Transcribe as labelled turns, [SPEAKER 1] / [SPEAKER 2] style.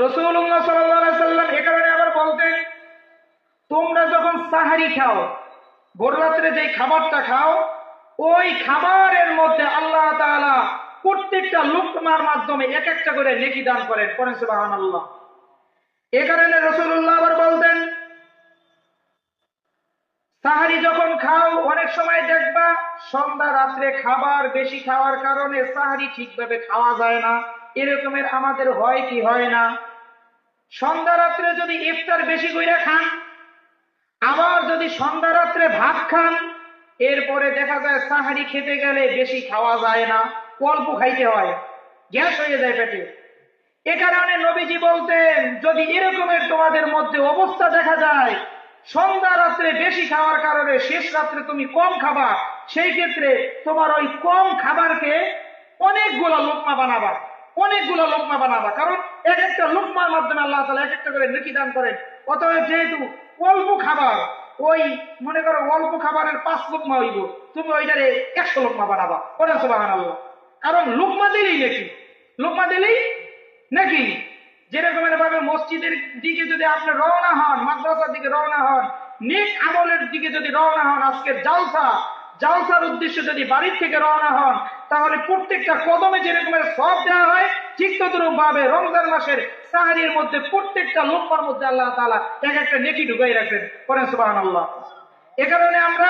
[SPEAKER 1] রাসূলুল্লাহ সাল্লাল্লাহু আলাইহি সাল্লাম এ কারণে আবার বলতেন, তোমরা যখন সাহারি খাও, ভোর রাত্রে যে খাবারটা খাও, ওই খাবারের মধ্যে আল্লাহ তাআলা প্রত্যেকটা লুকমার মাধ্যমে এক একটা করে নেকি দান করেন। পড়েন সুবহানাল্লাহ। এ কারণে রাসূলুল্লাহ আবার বলতেন, সাহারি যখন খাও, অনেক সময় দেখবা সন্ধ্যা রাত্রে খাবার বেশি খাওয়ার কারণে সাহারি ঠিকভাবে খাওয়া যায় না। এরকমের আমাদের হয় কি হয় না? সন্ধ্যা রাত্রে যদি ইফতার বেশি কইরা খান, আবার যদি সন্ধ্যা রাত্রে ভাত খান, এরপরে দেখা যায় সাহারি খেতে গেলে বেশি খাওয়া যায় না, অল্প খাইতে হয়, গ্যাস হয়ে যায় পেটে। এ কারণে নবীজি বলতেন, যদি এরকমের তোমাদের মধ্যে অবস্থা দেখা যায়, সন্ধ্যা রাত্রে বেশি খাওয়ার কারণে শেষ রাত্রে তুমি কম খাবা, সেই ক্ষেত্রে তোমার ওই কম খাবারকে অনেকগুলো লোকমা বানাবা, অনেকগুলো লোকমা বানাবা, কারণ এক একটা লোকমার মাধ্যমে আল্লাহ তাআলা এক একটা করে নেকি দান করেন। অতএব যেহেতু অল্প খাবার, ওই মনে করো অল্প খাবারের 5 লোকমা হইব, তুমি ওইটারে 100 লোকমা বানাবা। বলেন সুবহানাল্লাহ। কারণ লোকমা দিলেই নাকি, লোকমা দিলেই নাকি। যেরকম ভাবে মসজিদের দিকে যদি আপনি রওনা হন, মাদ্রাসার দিকে রওনা হন, নেক আমলের দিকে যদি রওনা হন, আজকের জালসার উদ্দেশ্যে যদি বাড়ির থেকে রওনা হন, তাহলে প্রত্যেকটা কদমে যেরকমের সওয়াব দেওয়া হয়, ঠিক তদ্রূপ ভাবে রমজান মাসের সাহারির মধ্যে প্রত্যেকটা লোকমার মধ্যে আল্লাহ তাআলা এক একটা নেকি ঢুকাই রাখেন। করেন সুবহানাল্লাহ। এ কারণে আমরা